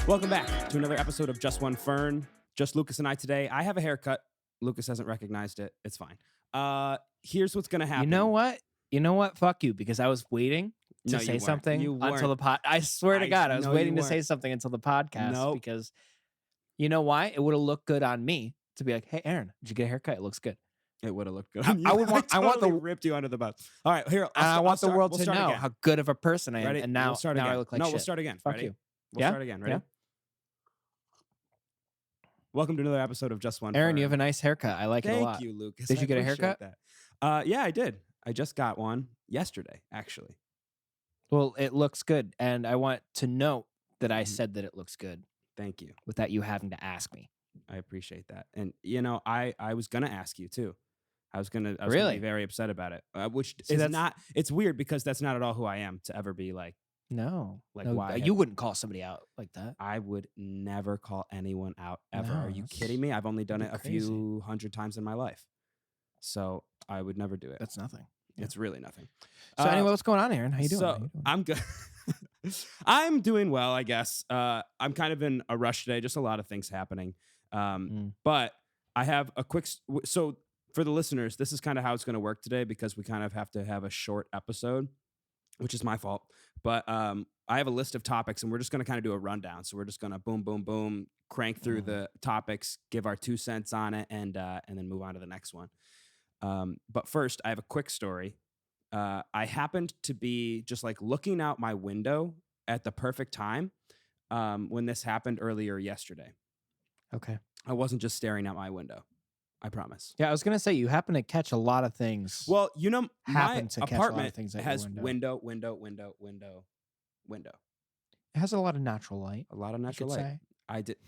Welcome back to another episode of Just One Fern. Just Lucas and I today. I have a haircut. Lucas hasn't recognized it. It's fine. Here's what's gonna happen. You know what? Fuck you, because I was waiting to say something until the pod. I swear to God, I was waiting to say something until the podcast because you know why? It would have looked good on me to be like, "Hey, Aaron, did you get a haircut? It looks good." It would have looked good. I want the ripped you under the bus. All right, here. I want the world to know how good of a person I am. Ready? And now, we'll start again. I look like shit. We'll start again. Fuck Ready? you. We'll start again. Ready? Yeah. Welcome to another episode of Just One Fern. Aaron, you have a nice haircut. I like it a lot. Thank you, Lucas. Did you get a haircut? That. Yeah, I did. I just got one yesterday, actually. Well, it looks good, and I want to note that I said that it looks good. Thank you. Without you having to ask me. I appreciate that. And you know, I was gonna ask you too. I was gonna be very upset about it. Which is not. It's weird because that's not at all who I am to ever be like. No, why you wouldn't call somebody out like that. I would never call anyone out ever. No, Are you kidding me? I've only done it a crazy. few hundred times in my life, so I would never do it. That's nothing. Yeah. It's really nothing. So anyway, what's going on, Aaron? How you doing? So I'm good. I'm doing well, I guess. I'm kind of in a rush today. Just a lot of things happening. But I have a quick. So for the listeners, this is kind of how it's going to work today because we kind of have to have a short episode, which is my fault. But I have a list of topics, and we're just going to kind of do a rundown. So we're just going to boom, boom, boom, crank through the topics, give our 2 cents on it, and then move on to the next one. But first, I have a quick story. I happened to be just like looking out my window at the perfect time when this happened earlier yesterday. Okay. I wasn't just staring out my window. I promise. Yeah, I was gonna say you happen to catch a lot of things. Well, you know, my apartment things has window. It has a lot of natural light. A lot of natural light. Say. I did.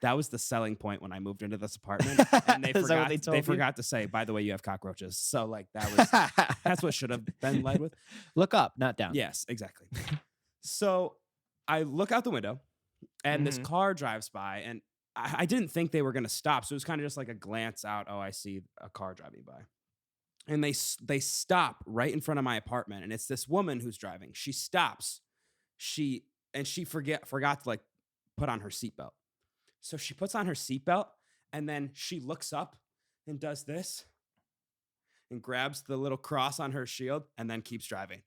That was the selling point when I moved into this apartment, and they forgot to say, by the way, you have cockroaches. So like that's what should have been led with. Look up, not down. Yes, exactly. So I look out the window, and this car drives by, and I didn't think they were going to stop. So it was kind of just like a glance out. Oh, I see a car driving by. And they stop right in front of my apartment. And it's this woman who's driving. She stops. She forgot to like put on her seatbelt. So she puts on her seatbelt and then she looks up and does this and grabs the little cross on her shield and then keeps driving.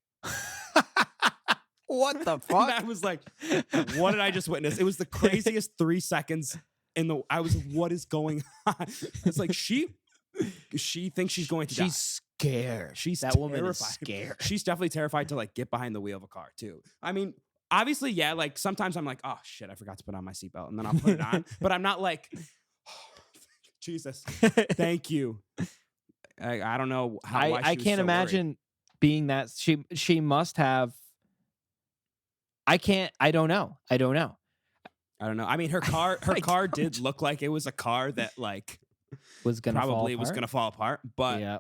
What the fuck? I was like, what did I just witness? It was the craziest 3 seconds. I was, what is going on? It's like she thinks she's going to die. She's scared. That woman is scared. She's definitely terrified to like get behind the wheel of a car too. I mean, obviously, yeah. Like sometimes I'm like, oh shit, I forgot to put on my seatbelt, and then I'll put it on. But I'm not like, oh, Jesus, thank you. I don't know how. I can't imagine being that. She must have. I don't know. I mean, her car did look like it was a car that like was gonna fall apart, but yeah.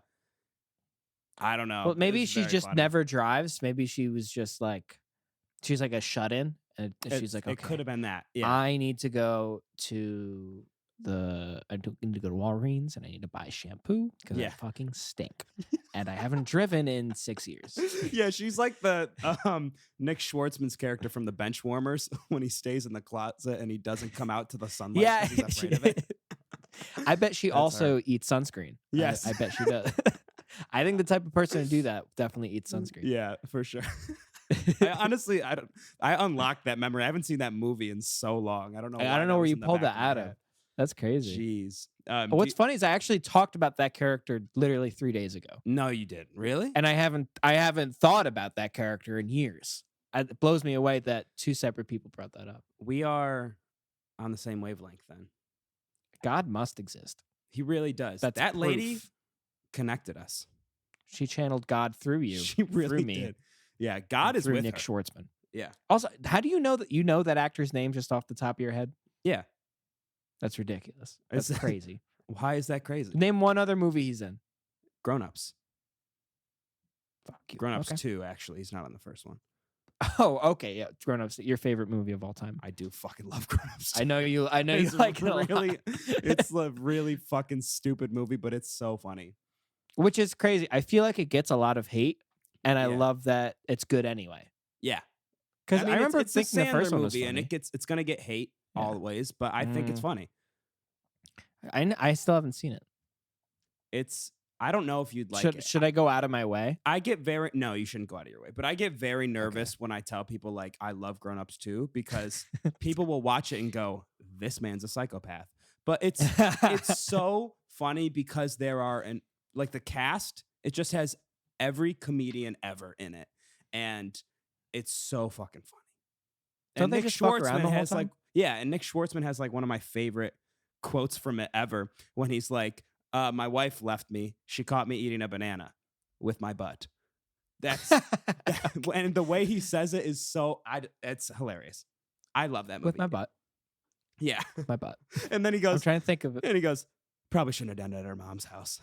I don't know. Well, maybe she just never drives. Maybe she was just like she's like a shut-in, and she's like, okay, it could have been that. Yeah, I need to go to Walgreens and I need to buy shampoo because I fucking stink, and I haven't driven in 6 years. Yeah, she's like the Nick Schwartzman's character from The Benchwarmers when he stays in the closet and he doesn't come out to the sunlight. Yeah, he's afraid of it. I bet she also eats sunscreen. Yes, I bet she does. I think the type of person to do that definitely eats sunscreen. Yeah, for sure. I unlocked that memory. I haven't seen that movie in so long. I don't know. I don't know where you pulled that out of. That's crazy. Jeez. What's funny is I actually talked about that character literally 3 days ago. No, you didn't. Really? And I haven't thought about that character in years. It blows me away that 2 separate people brought that up. We are on the same wavelength then. God must exist. He really does. That proof. Lady connected us. She channeled God through you. She really through me. did. Yeah, God is with Nick her. Schwartzman. Yeah. Also, how do you know that actor's name just off the top of your head? Yeah. That's ridiculous. That's crazy. Why is that crazy? Name one other movie he's in. Grown Ups. Fuck you. Grown Ups 2, actually. He's not on the first one. Oh, okay. Yeah, Grown Ups. Your favorite movie of all time. I do fucking love Grown Ups 2. I know you like it really. It's a really fucking stupid movie, but it's so funny. Which is crazy. I feel like it gets a lot of hate, and I love that it's good anyway. Yeah. Because I remember it's thinking the first one was movie, funny. and it's gonna get hate. always, but I think it's funny. I still haven't seen it. I don't know if you'd like it. Should I go out of my way? No, you shouldn't go out of your way. But I get very nervous when I tell people like I love Grown Ups too, because people will watch it and go, "This man's a psychopath." But it's so funny because there are like the cast. It just has every comedian ever in it, and it's so fucking funny. Don't they just fuck around the whole time? And Nick Schwartzman has like one of my favorite quotes from it ever when he's like, my wife left me. She caught me eating a banana with my butt. And the way he says it is it's hilarious. I love that movie. With my butt. Yeah. My butt. And then he goes, I'm trying to think of it. And he goes, probably shouldn't have done it at her mom's house.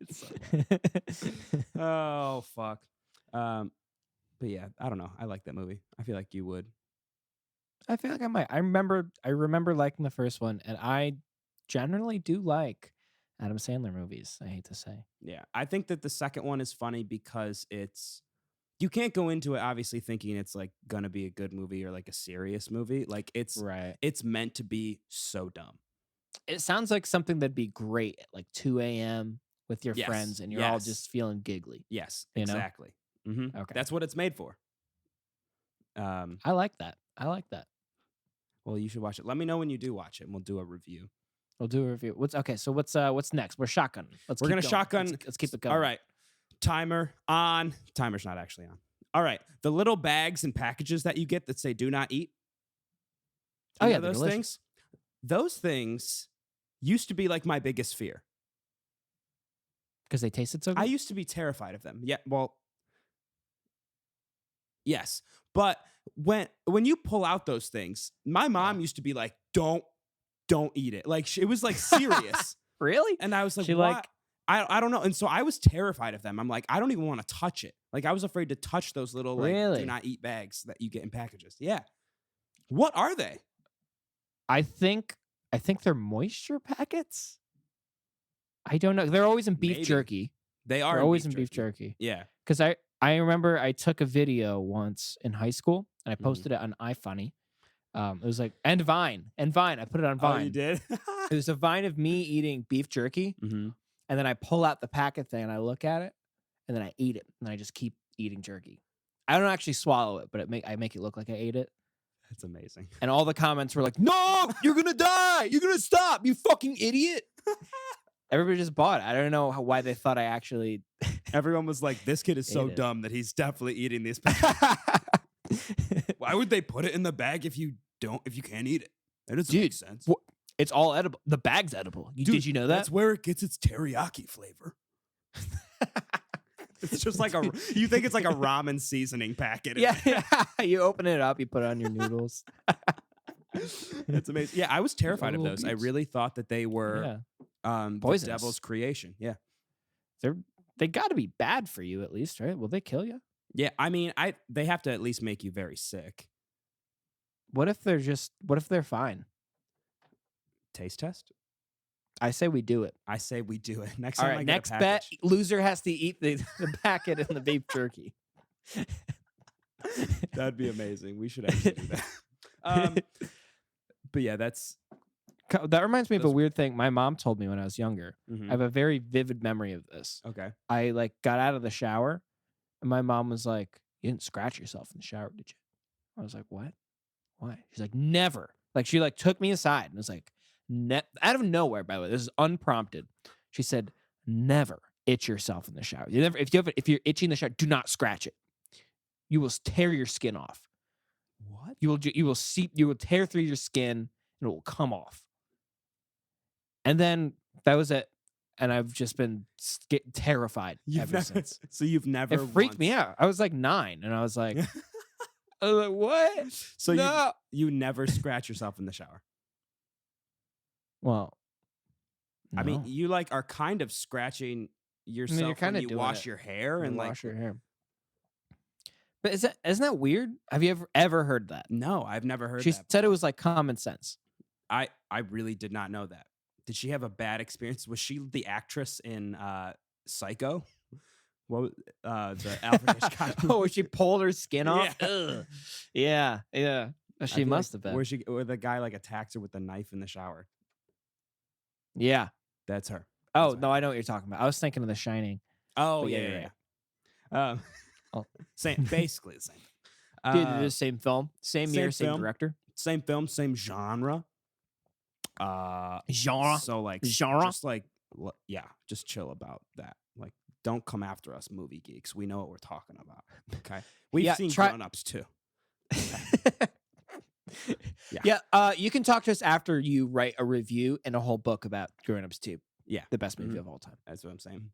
It's so bad. Oh, fuck. But yeah, I don't know. I like that movie. I feel like you would. I feel like I might. I remember liking the first one, and I generally do like Adam Sandler movies, I hate to say. Yeah. I think that the second one is funny because you can't go into it obviously thinking it's like gonna be a good movie or like a serious movie. Like it's meant to be so dumb. It sounds like something that'd be great at like 2 a.m. with your friends and you're all just feeling giggly. Yes, exactly. Mm-hmm. Okay. That's what it's made for. I like that. Well, you should watch it. Let me know when you do watch it and we'll do a review. So what's next? We're shotgun. We're gonna shotgun. Let's keep it going. All right. Timer on. Timer's not actually on. All right. The little bags and packages that you get that say "do not eat." Those things. Those things used to be like my biggest fear because they tasted so good. I used to be terrified of them. Yeah. Well. Yes, but when you pull out those things, my mom used to be like, "Don't eat it." Like it was like serious. Really? And I was like, "What?" I don't know. And so I was terrified of them. I'm like, I don't even want to touch it. Like I was afraid to touch those little like do not eat bags that you get in packages. Yeah. What are they? I think they're moisture packets. I don't know. They're always in beef jerky. They're always in beef jerky. Yeah. Because I remember I took a video once in high school and I posted it on iFunny. It was like and Vine. I put it on Vine. Oh, you did? It was a Vine of me eating beef jerky, and then I pull out the packet thing and I look at it, and then I eat it, and I just keep eating jerky. I don't actually swallow it, but I make it look like I ate it. That's amazing. And all the comments were like, "No, you're gonna die! You're gonna stop! You fucking idiot!" Everybody just bought it. I don't know why they thought I actually. Everyone was like, "This kid is so dumb that he's definitely eating these." Why would they put it in the bag if you can't eat it? That doesn't make sense. It's all edible. The bag's edible. Did you know that? That's where it gets its teriyaki flavor. It's just like you think it's like a ramen seasoning packet. Yeah. You open it up, you put it on your noodles. It's amazing. Yeah, I was terrified of those. I really thought that they were the devil's creation. Yeah. They got to be bad for you at least, right? Will they kill you? Yeah, I mean, they have to at least make you very sick. What if they're fine? Taste test? I say we do it. Next All time right, next bet, loser has to eat the packet and the beef jerky. That'd be amazing. We should actually do that. But yeah, that reminds me of a weird thing my mom told me when I was younger. I have a very vivid memory of this. Okay. I like got out of the shower and my mom was like, "You didn't scratch yourself in the shower, did you?" I was like, "What? Why?" She's like, "Never." Like she like took me aside and was like, out of nowhere, by the way, this is unprompted. She said, "Never itch yourself in the shower. If you're itching in the shower, do not scratch it. You will tear your skin off." What? You will tear through your skin and it will come off. And then that was it. And I've just been terrified ever since. So you've never. It freaked me out. I was like 9, and I was like, "What?" So no. you never scratch yourself in the shower. Well, no. I mean, you like are kind of scratching yourself when you wash your hair and like wash your hair. But isn't that weird? Have you ever heard that? No, I've never heard that. She said it was like common sense. I really did not know that. Did she have a bad experience? Was she the actress in Psycho? What the Alfred Hitchcock? Oh, she pulled her skin off? Yeah. Yeah. She must have been. Where the guy like attacks her with the knife in the shower. Yeah. That's her. Oh, no, I know what you're talking about. I was thinking of The Shining. Oh, yeah. Basically the same. Dude, the same film, same year, same director, same film, same genre. Genre. So like genre. Just like just chill about that. Like, don't come after us, movie geeks. We know what we're talking about. Okay, we've seen grown-ups too. You can talk to us after you write a review and a whole book about Grown Ups 2. Yeah, the best movie of all time. That's what I'm saying.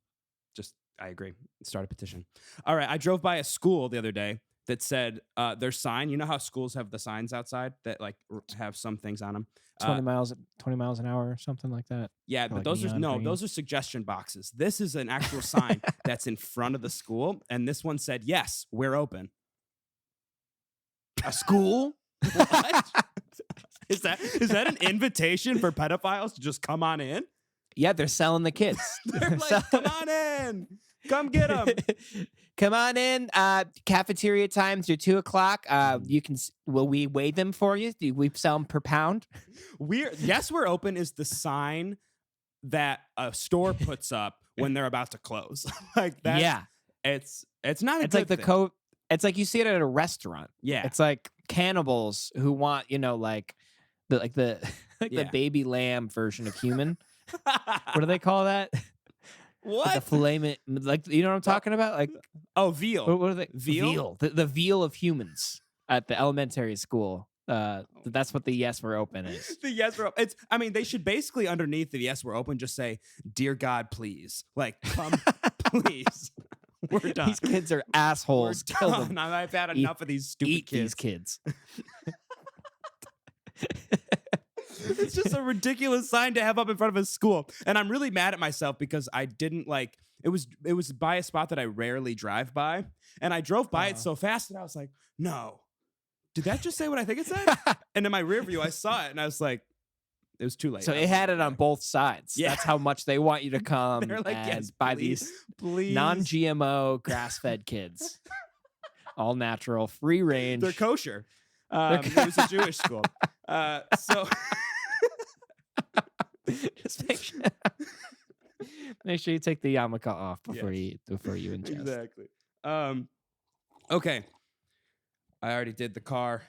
I agree. Start a petition. All right, I drove by a school the other day that said their sign. You know how schools have the signs outside that like have some things on them. 20 miles an hour or something like that. Yeah, but those are suggestion boxes. This is an actual sign that's in front of the school, and this one said, "Yes, we're open." A school? What? Is that an invitation for pedophiles to just come on in? Yeah, they're selling the kids. They're like, come on in. Come get them. Come on in. Cafeteria times are 2:00. Will we weigh them for you? Do we sell them per pound? Yes, we're open is the sign that a store puts up when they're about to close. Like that. Yeah. It's not a good thing. It's like you see it at a restaurant. Yeah. It's like cannibals who want, the baby lamb version of human. What do they call that? What? Like the filet, you know what I'm talking about? Like, veal. What are they? Veal. The veal of humans at the elementary school. That's what the "Yes, we're open" is. The "Yes, we're open." They should basically underneath the "Yes, we're open" just say, "Dear God, please, like, come, please." We're done. These kids are assholes. Kill them. I've had enough of these stupid kids. These kids. It's just a ridiculous sign to have up in front of a school. And I'm really mad at myself because I didn't it was by a spot that I rarely drive by. And I drove by it so fast that I was like, no, did that just say what I think it said? And in my rear view, I saw it and I was like, it was too late. So it had it on both sides. Yeah. That's how much they want you to come. They're like, and buy these non-GMO grass-fed kids. All natural, free range. They're kosher. It was a Jewish school. So just make sure you take the yarmulke off before you ingest. Exactly. Okay. I already did the car,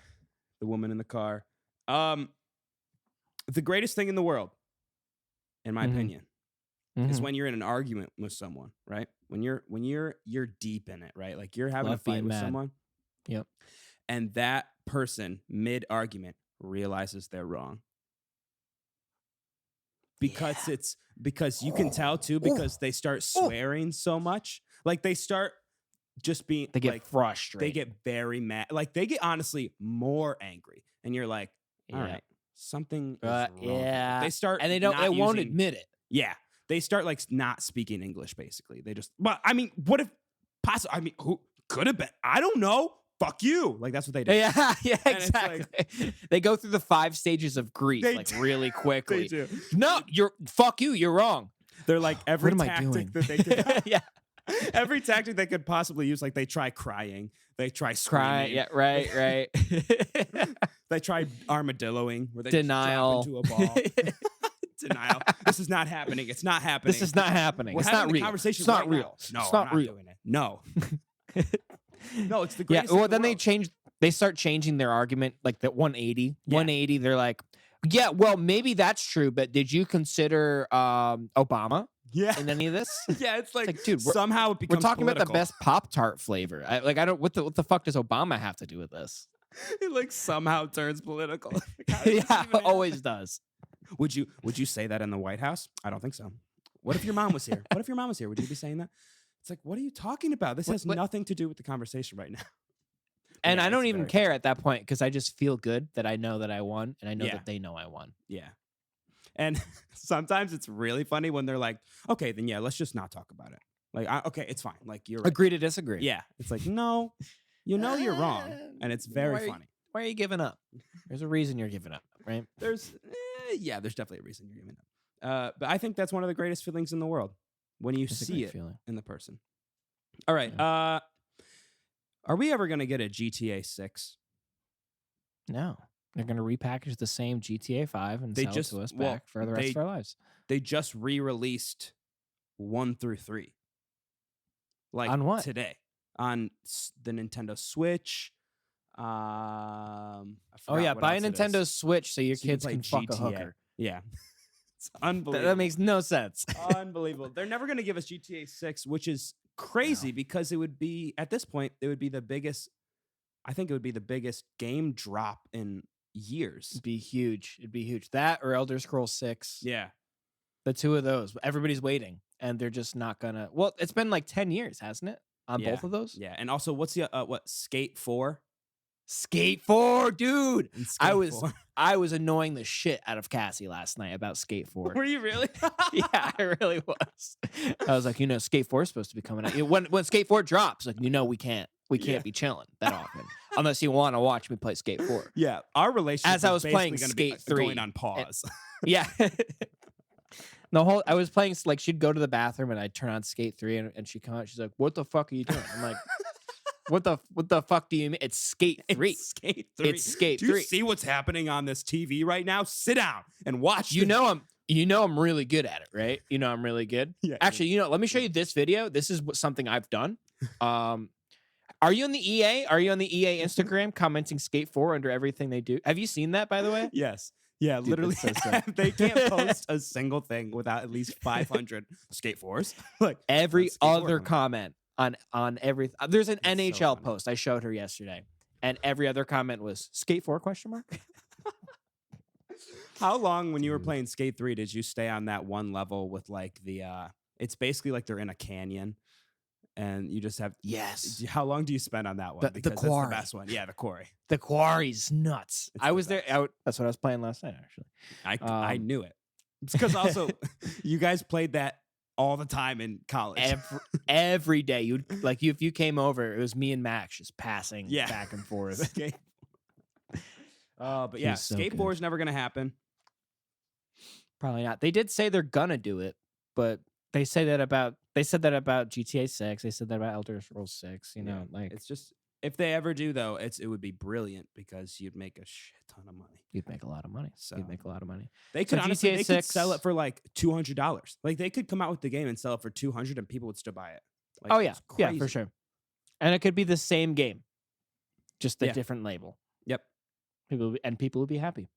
the woman in the car. The greatest thing in the world, in my opinion, is when you're in an argument with someone, right? When you're deep in it, right? Like you're having a fight with someone. Yep. And that person mid-argument realizes they're wrong. Because you can tell too, because they start swearing so much. Like they start just being they get frustrated. They get very mad. Like they get honestly more angry. And you're like, all right, something is wrong. Yeah. They start and they won't admit it. Yeah. They start like not speaking English, basically. They just what if who could have been? I don't know. Fuck you. Like, that's what they do. Yeah, exactly. They go through the 5 stages of grief, really quickly. They do. No, fuck you. You're wrong. They're like every tactic that they could. Yeah. Every tactic they could possibly use. Like, they try crying. They try screaming. Yeah, right. They try armadilloing, where they denial just drop into a ball. Denial. This is not happening. It's not happening. This is not happening. It's not real. It's not real. No, it's not real. Doing it. No. No, it's the greatest. Yeah, well, then they start changing their argument, like that 180. Yeah. 180, they're like, yeah, well, maybe that's true, but did you consider Obama in any of this? Yeah, it's like dude, somehow it becomes we're talking political. about the best Pop-Tart flavor. What the fuck does Obama have to do with this? It like somehow turns political. Yeah, it always does. Would you say that in the White House? I don't think so. What if your mom was here? Would you be saying that? It's like, what are you talking about? This has nothing to do with the conversation right now. And I don't even care at that point because I just feel good that I know that I won and I know that they know I won. Yeah. And sometimes it's really funny when they're like, okay, then yeah, let's just not talk about it. Like, okay, it's fine. Like, you're right. Agree to disagree. Yeah. It's like, no, you're wrong. And it's very funny. Why are you giving up? There's a reason you're giving up, right? There's definitely a reason you're giving up. But I think that's one of the greatest feelings in the world. When you see it in the person. All right. Yeah. Are we ever going to get a GTA 6? No. They're going to repackage the same GTA 5 and sell it to us back for the rest of our lives. They just re-released 1 through 3. Like on what? Today. On the Nintendo Switch. Buy a Nintendo Switch so your kids can fuck a hooker. Yeah. It's unbelievable. That makes no sense. Unbelievable. They're never going to give us GTA 6, which is crazy because it would be, at this point, it would be the biggest, I think it would be the biggest game drop in years. It'd be huge. That or Elder Scrolls 6. Yeah. The two of those. Everybody's waiting and they're just not going to. Well, it's been like 10 years, hasn't it? On both of those? Yeah. And also, what's the, Skate 4? Skate 4, dude. I was annoying the shit out of Cassie last night about Skate 4. Were you really? Yeah, I really was. I was like, Skate 4 is supposed to be coming out. When Skate 4 drops, like, we can't be chilling that often unless you want to watch me play Skate 4. Yeah, our relationship as I was playing Skate 3 going on pause. Yeah. I was playing, like, she'd go to the bathroom and I'd turn on Skate 3 and she'd come out. She's like, "What the fuck are you doing?" I'm like, What the fuck do you mean? It's Skate 3. It's Skate 3. It's Skate 3. Do you see what's happening on this TV right now? Sit down and watch. I'm really good at it, right? I'm really good. Yeah. Actually, let me show you this video. This is something I've done. Are you on the EA? Are you on the EA Instagram commenting Skate 4 under everything they do? Have you seen that, by the way? Yes. Yeah, dude, literally. So they can't post a single thing without at least 500 Skate 4s. Like every other comment on every there's an That's NHL so post I showed her yesterday, and every other comment was Skate 4 ? How long when you were playing Skate 3 did you stay on that one level with like the it's basically like they're in a canyon and you just have how long do you spend on that one? The quarry. That's the best one. Yeah, the quarry. The quarry's nuts. It's I was there. That's what I was playing last night, actually. I knew it. It's because also you guys played that all the time in college. Every day. If you came over, it was me and Max just passing back and forth. But yeah, Skate 4 is never gonna happen. Probably not. They did say they're gonna do it, but they said that about GTA 6. They said that about Elder Scrolls 6. It's just if they ever do though, it would be brilliant because you'd make a shit ton of money. You'd make a lot of money. They could honestly could sell it for like $200. Like they could come out with the game and sell it for $200 and people would still buy it. Like, yeah, for sure. And it could be the same game, just a different label. Yep. People would be happy.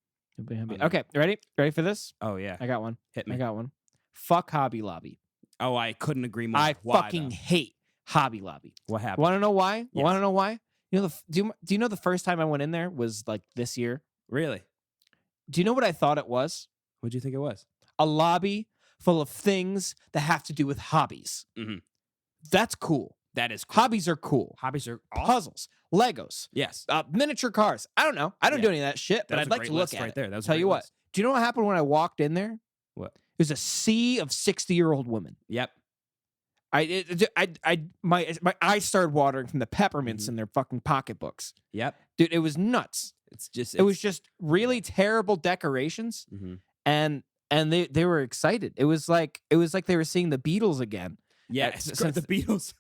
Okay, ready for this? Oh yeah, I got one. Hit me. I got one. Fuck Hobby Lobby. Oh, I couldn't agree more. I fucking hate Hobby Lobby. What happened? Want to know why? Yes. Want to know why? Do you know the first time I went in there was like this year? Really? Do you know what I thought it was? What do you think it was? A lobby full of things that have to do with hobbies. Mm-hmm. That's cool. That is cool. Hobbies are cool. Hobbies are awesome. Puzzles, Legos, yes, miniature cars. I don't know. I don't do any of that shit, but I'd like to look at right it. there. That was Tell you what. Do you know what happened when I walked in there? What? It was a sea of 60-year-old women. Yep. My eyes started watering from the peppermints in their fucking pocketbooks. Yep. Dude, it was nuts. It was just really terrible decorations, and they were excited. It was like they were seeing the Beatles again. Yeah, since the Beatles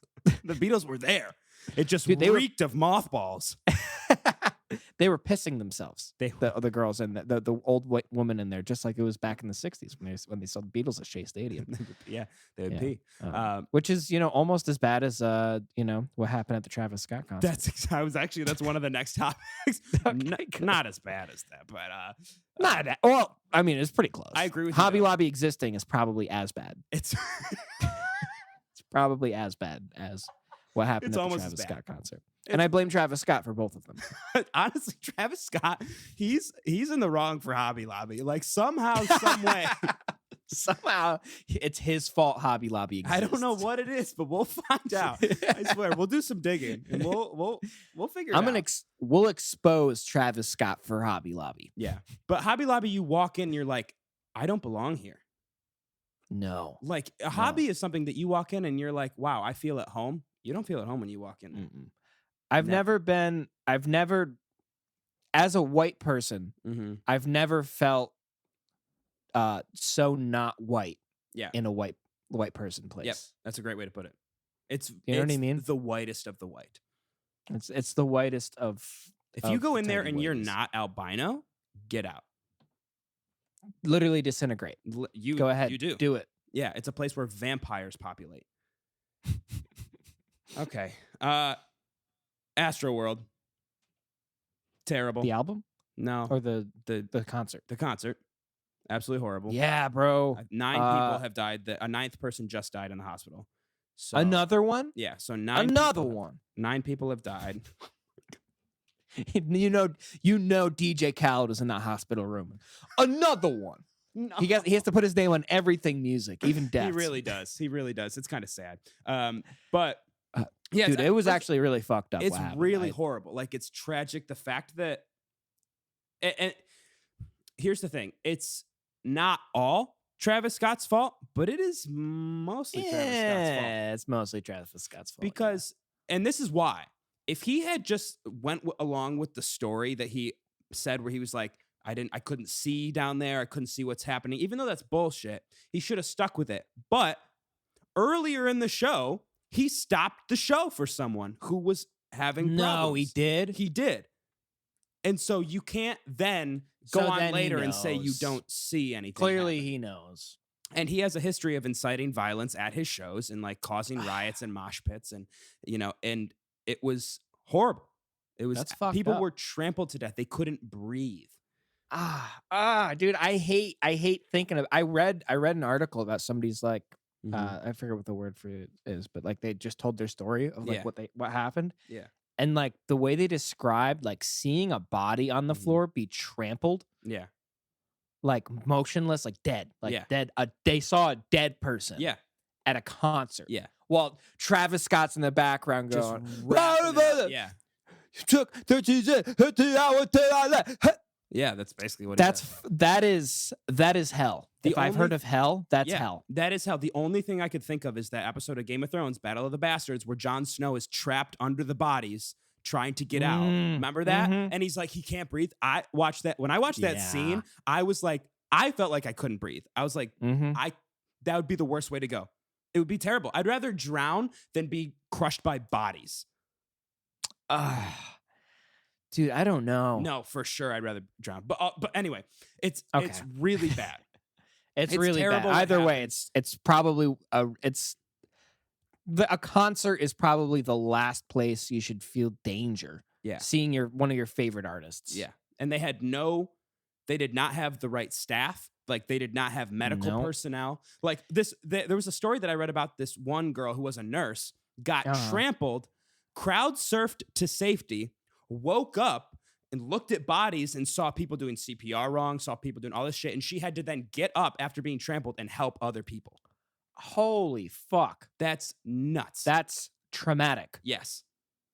were there. It just reeked of mothballs. They were pissing themselves. The girls and the old white woman in there, just like it was back in the 60s when they saw the Beatles at Shea Stadium. Yeah, they would pee. Which is as bad as what happened at the Travis Scott concert. That's one of the next topics. Not as bad as that, but not that. Well, I mean, it's pretty close. I agree with Hobby you. Lobby existing is probably as bad. It's probably as bad as what happened at the Travis Scott concert. And I blame Travis Scott for both of them. Honestly, Travis Scott, he's in the wrong for Hobby Lobby. Like somehow, some way. Somehow it's his fault Hobby Lobby exists. I don't know what it is, but we'll find out. I swear, we'll do some digging and we'll figure it out. We'll expose Travis Scott for Hobby Lobby. Yeah. But Hobby Lobby, you walk in, you're like, I don't belong here. No. Like a hobby is something that you walk in and you're like, wow, I feel at home. You don't feel at home when you walk in. Mm-mm. I've never, as a white person, I've never felt so not white in a white person place. Yep, that's a great way to put it. It's know what I mean? The whitest of the white. It's the whitest of If you go in there and you're not albino, get out. Literally disintegrate. You go ahead. You do it. Yeah, it's a place where vampires populate. Okay. Astroworld. Terrible. The album? No. Or the concert? The concert. Absolutely horrible. Yeah, bro. 9 people have died. A 9th person just died in the hospital. So, another one? Yeah. So 9. Another one. 9 people have died. you know, DJ Khaled was in that hospital room. Another one. No. He has to put his name on everything music, even deaths. He really does. He really does. It's kind of sad. But yeah, dude, it was actually really fucked up. It's really horrible. Like, it's tragic. The fact that, and here's the thing: it's not all Travis Scott's fault, but it is mostly Travis Scott's fault. Yeah, it's mostly Travis Scott's fault. Because, and this is why, if he had just went along with the story that he said, where he was like, I couldn't see down there, I couldn't see what's happening, even though that's bullshit, he should have stuck with it. But earlier in the show, he stopped the show for someone who was having problems. No, he did? He did. And so you can't then go on later and say you don't see anything. Clearly happen. He knows. And he has a history of inciting violence at his shows and like causing riots and mosh pits, and and it was horrible. It was people were trampled to death. They couldn't breathe. Dude, I hate thinking of. I read an article about somebody's like, I forget what the word for it is, but like they just told their story of like what happened. Yeah. And like the way they described like seeing a body on the floor be trampled. Yeah. Like motionless, like dead, dead. They saw a dead person. Yeah. At a concert. Yeah. While Travis Scott's in the background going, yeah. Took 13 hours. Yeah, that's basically what that is hell. If I've heard of hell, that's hell. That is hell. The only thing I could think of is that episode of Game of Thrones, Battle of the Bastards, where Jon Snow is trapped under the bodies trying to get out. Remember that? And he's like, he can't breathe. I watched that. When I watched that scene, I was like, I felt like I couldn't breathe. I was like, that would be the worst way to go. It would be terrible. I'd rather drown than be crushed by bodies. Dude, I don't know. No, for sure, I'd rather drown. But anyway, it's really bad. It's really bad. Either way, it's probably a concert is probably the last place you should feel danger. Yeah, seeing one of your favorite artists. Yeah, and they did not have the right staff. Like, they did not have medical personnel. Like there was a story that I read about this one girl who was a nurse, got trampled, crowd surfed to safety, woke up and looked at bodies and saw people doing CPR wrong, saw people doing all this shit, and she had to then get up after being trampled and help other people. Holy fuck. That's nuts. That's traumatic. Yes.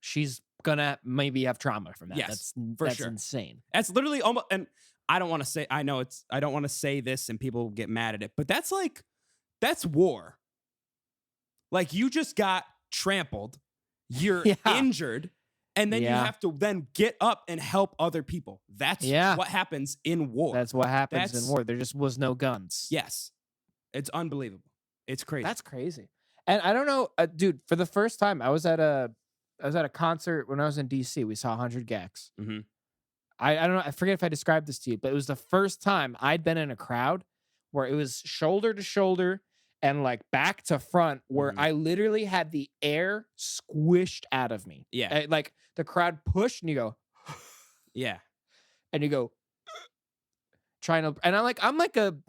She's gonna maybe have trauma from that. Yes, that's insane. That's literally almost, and I don't want to say this and people get mad at it, but that's war. Like, you just got trampled, you're injured, and then you have to then get up and help other people. That's what happens in war. That's what happens in war. There just was no guns. Yes. It's unbelievable. It's crazy. That's crazy. And I don't know, dude, for the first time, I was at a concert when I was in DC. We saw 100 Gex. Mm-hmm. I don't know. I forget if I described this to you, but it was the first time I'd been in a crowd where it was shoulder to shoulder and like back to front, where I literally had the air squished out of me. Yeah. Like the crowd pushed and you go, yeah. And you go, and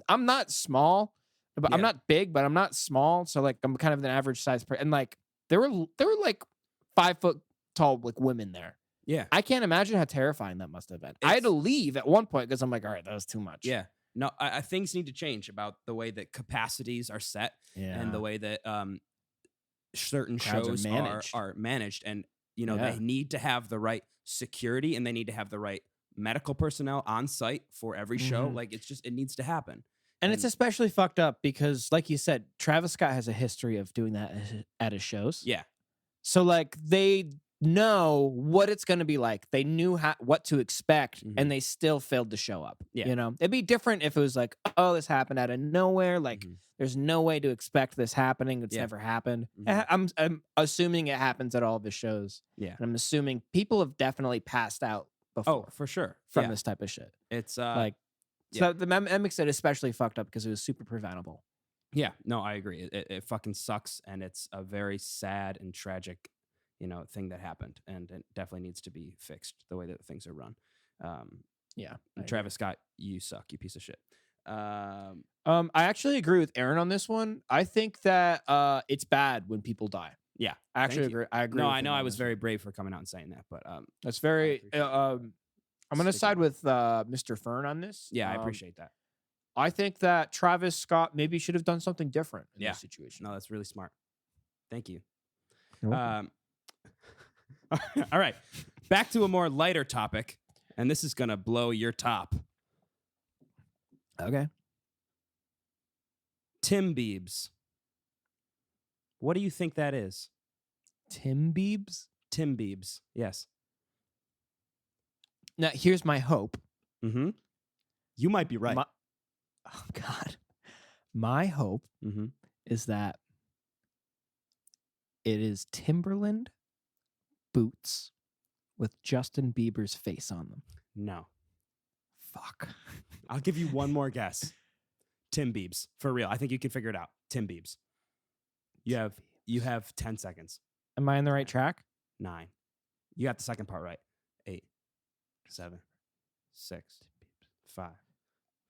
I'm not small, but I'm not big, but I'm not small. So like, I'm kind of an average size person. And like, there were like 5 foot tall, like, women there. Yeah. I can't imagine how terrifying that must have been. I had to leave at one point because I'm like, all right, that was too much. Yeah. No, things need to change about the way that capacities are set and the way that certain shows are managed. And, they need to have the right security and they need to have the right medical personnel on site for every show. Like, it needs to happen. And it's especially fucked up because, like you said, Travis Scott has a history of doing that at his shows. Yeah. So, like, they know what it's going to be like. They knew what to expect, and they still failed to show up. Yeah. It'd be different if it was like, oh, this happened out of nowhere. Like, there's no way to expect this happening. It's never happened. I'm assuming it happens at all of his shows. Yeah. And I'm assuming people have definitely passed out before. Oh, for sure. From this type of shit. It's so that makes it especially fucked up because it was super preventable. Yeah, no, I agree. It fucking sucks, and it's a very sad and tragic, thing that happened, and it definitely needs to be fixed the way that things are run. Travis Scott, you suck, you piece of shit. I actually agree with Aaron on this one. I think that it's bad when people die. Yeah, I actually agree. I agree. No, I know I was very brave for coming out and saying that, but that's very. I'm going to side with Mr. Fern on this. Yeah, I appreciate that. I think that Travis Scott maybe should have done something different in this situation. No, that's really smart. Thank you. All right, back to a more lighter topic, and this is going to blow your top. Okay. Timbiebs. What do you think that is? Timbiebs? Timbiebs, yes. Now, here's my hope. Mm-hmm. You might be right. Oh, God. My hope is that it is Timberland boots with Justin Bieber's face on them. No. Fuck. I'll give you one more guess. Timbiebs. For real. I think you can figure it out. Timbiebs. You have 10 seconds. Am I on the right track? 9. You got the second part right. 8, 7, 6, 5,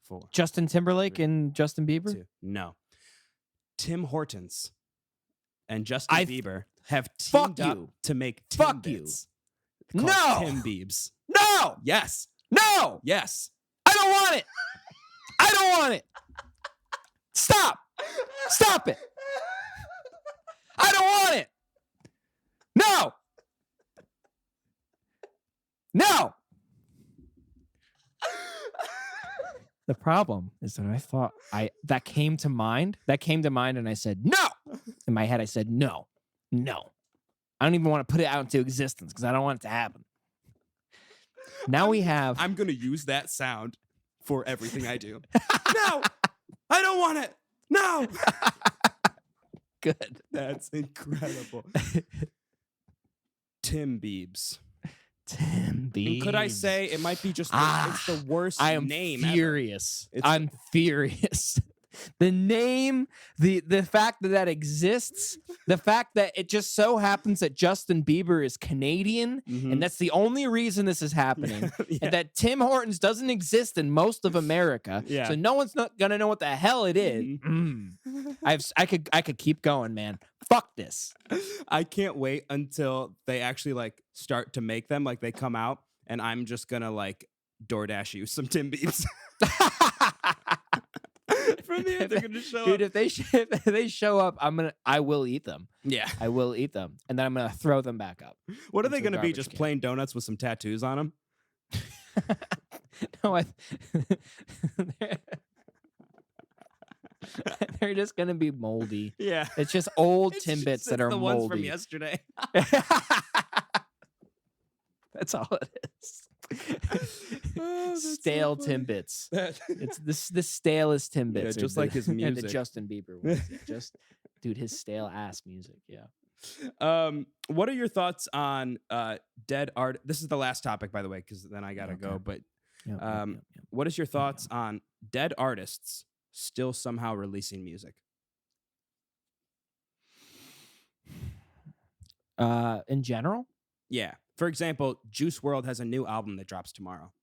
4. Justin Timberlake 3, and Justin Bieber? 2. No. Tim Hortons and Justin Bieber have teamed up to make Timbits. No. Timbiebs. No. Yes. No. Yes. I don't want it. I don't want it. Stop. Stop it. I don't want it. No. No. The problem is that I thought that came to mind, and I said, no. In my head, I said, no. No. I don't even want to put it out into existence because I don't want it to happen. Now we have... I'm going to use that sound for everything I do. No. I don't want it. No. Good. That's incredible. Timbiebs. Timbiebs. And could I say it might be just it's the worst name furious. I'm furious. The name, the fact that exists, the fact that it just so happens that Justin Bieber is Canadian, and that's the only reason this is happening, and that Tim Hortons doesn't exist in most of America, so no one's not gonna know what the hell it is. I could keep going, man. Fuck this. I can't wait until they actually start to make them, they come out, and I'm just gonna DoorDash you some Timbiebs. From here, they're gonna show up. Dude, if they show up, I will eat them. Yeah, I will eat them, and then I'm gonna throw them back up. What are they gonna be? Just plain donuts with some tattoos on them? No, they're just gonna be moldy. Yeah, it's just old Timbits that are the moldy. Ones from yesterday. That's all it is. Stale so Timbits. It's the stalest Timbits. Yeah, just like his music. And the Justin Bieber ones. Just dude, his stale ass music. Yeah. What are your thoughts on dead art? This is the last topic, by the way, because then I gotta go. But what is your thoughts on dead artists still somehow releasing music? In general? Yeah. For example, Juice WRLD has a new album that drops tomorrow.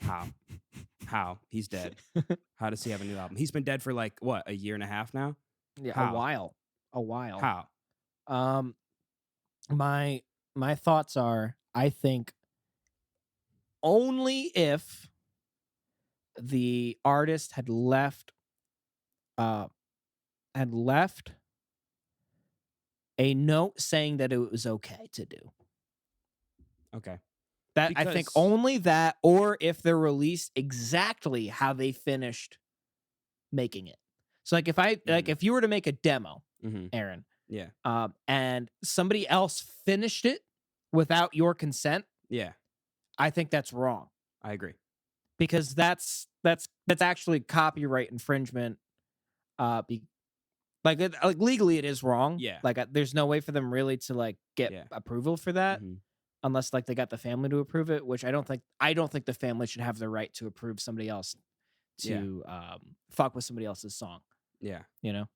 How? He's dead. How does he have a new album? He's been dead for a year and a half now? Yeah, How? A while. How? My thoughts are, I think only if the artist had left a note saying that it was okay to do. Okay. I think only that, or if they're released exactly how they finished making it. So if you were to make a demo, Aaron, and somebody else finished it without your consent, I think that's wrong. I agree. Because that's actually copyright infringement. Legally it is wrong. Yeah. There's no way for them really to get approval for that. unless like they got the family to approve it, which I don't think the family should have the right to approve somebody else to fuck with somebody else's song. Yeah. You know?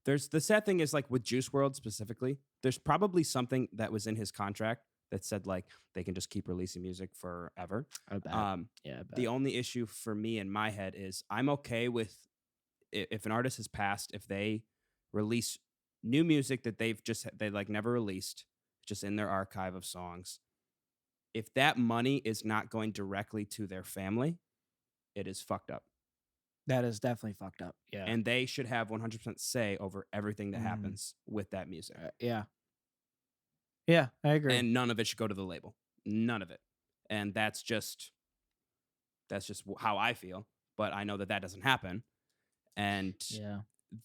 There's the sad thing is like with Juice WRLD specifically, there's probably something that was in his contract that said like they can just keep releasing music forever. I bet. Yeah, I bet. The only issue for me in my head is I'm okay with if an artist has passed, if they release new music that they like never released, just in their archive of songs. If that money is not going directly to their family, it is fucked up. That is definitely fucked up. Yeah. And they should have 100% say over everything that happens with that music. Yeah. Yeah, I agree. And none of it should go to the label. None of it. And that's just how I feel. But I know that doesn't happen. And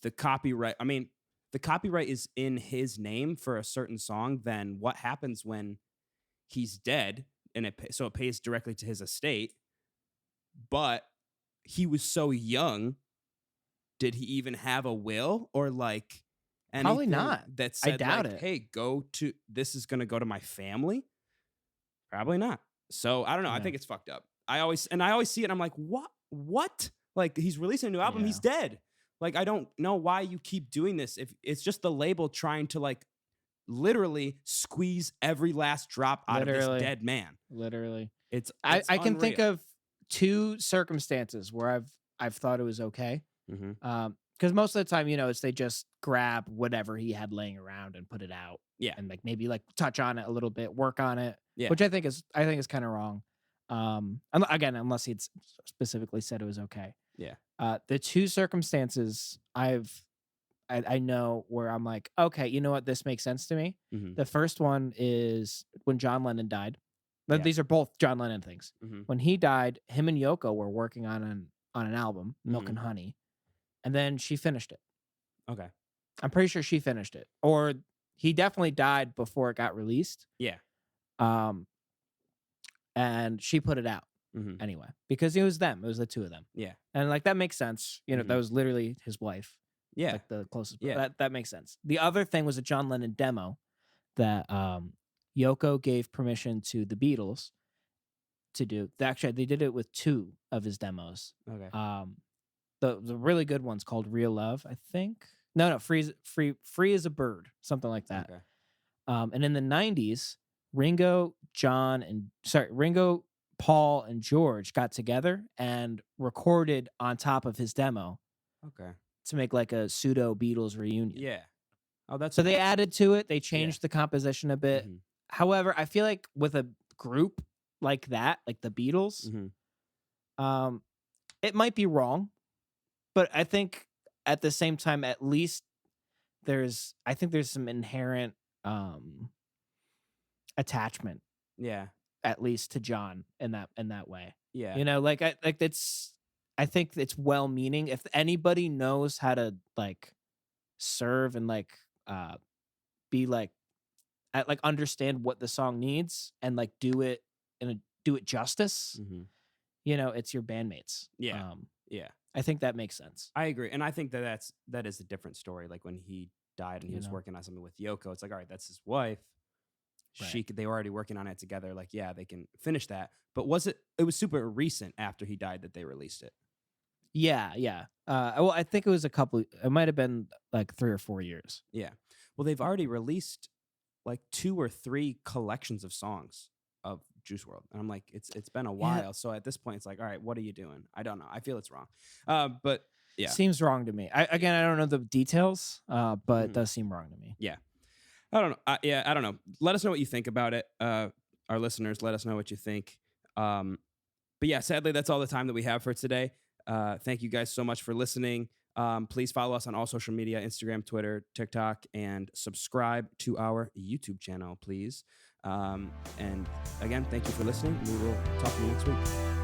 the copyright, the copyright is in his name for a certain song. Then what happens when he's dead? And it pays directly to his estate. But he was so young. Did he even have a will or like anything? Probably not. That said, I doubt it. Hey, this is going to go to my family. Probably not. So I don't know. Yeah. I think it's fucked up. I always see it. And I'm like, what? Like he's releasing a new album. He's dead. Like, I don't know why you keep doing this. If it's just the label trying to like literally squeeze every last drop out of this dead man. Literally. It's I can think of 2 circumstances where I've thought it was okay. Because most of the time, it's they just grab whatever he had laying around and put it out. Yeah. And like maybe like touch on it a little bit, work on it. Yeah. Which I think is kind of wrong. Again, unless he'd specifically said it was okay. Yeah. The 2 circumstances I know where I'm like, okay, you know what? This makes sense to me. The first one is when John Lennon died. Yeah. These are both John Lennon things. When he died, him and Yoko were working on an album, Milk and Honey, and then she finished it. Okay. I'm pretty sure she finished it. Or he definitely died before it got released. Yeah. And she put it out anyway, because it was them. It was the 2 of them. Yeah. And like, that makes sense. That was literally his wife. Yeah. Like the closest. Yeah. That makes sense. The other thing was a John Lennon demo that Yoko gave permission to the Beatles to do. Actually, they did it with 2 of his demos. Okay. The really good one's called Real Love, I think. No, Free as a Bird, something like that. Okay. And in the 90s, Ringo, Paul, and George got together and recorded on top of his demo. Okay. To make like a pseudo Beatles reunion. Yeah. Oh, that's so they added to it. They changed the composition a bit. However, I feel like with a group like that, like the Beatles, it might be wrong, but I think at the same time, at least there's some inherent attachment. Yeah. At least to John in that way. Yeah. I think it's well-meaning. If anybody knows how to like serve and like be like understand what the song needs and like do it justice, it's your bandmates. Yeah. Yeah. I think that makes sense. I agree. And I think that is a different story. Like when he died and he was working on something with Yoko, it's like, all right, that's his wife. Right. They were already working on it together. Like, yeah, they can finish that. But it was super recent after he died that they released it. Yeah, yeah. Well, I think it was it might have been like 3 or 4 years. Yeah. Well, they've already released like 2 or 3 collections of songs of Juice WRLD. And I'm like, it's been a while. Yeah. So at this point, it's like, all right, what are you doing? I don't know. I feel it's wrong. But yeah. Seems wrong to me. I don't know the details, but it does seem wrong to me. Yeah. I don't know. I don't know. Let us know what you think about it. Our listeners, let us know what you think. But yeah, sadly, that's all the time that we have for today. Thank you guys so much for listening. Please follow us on all social media, Instagram, Twitter, TikTok, and subscribe to our YouTube channel, please. And again, thank you for listening. We will talk to you next week.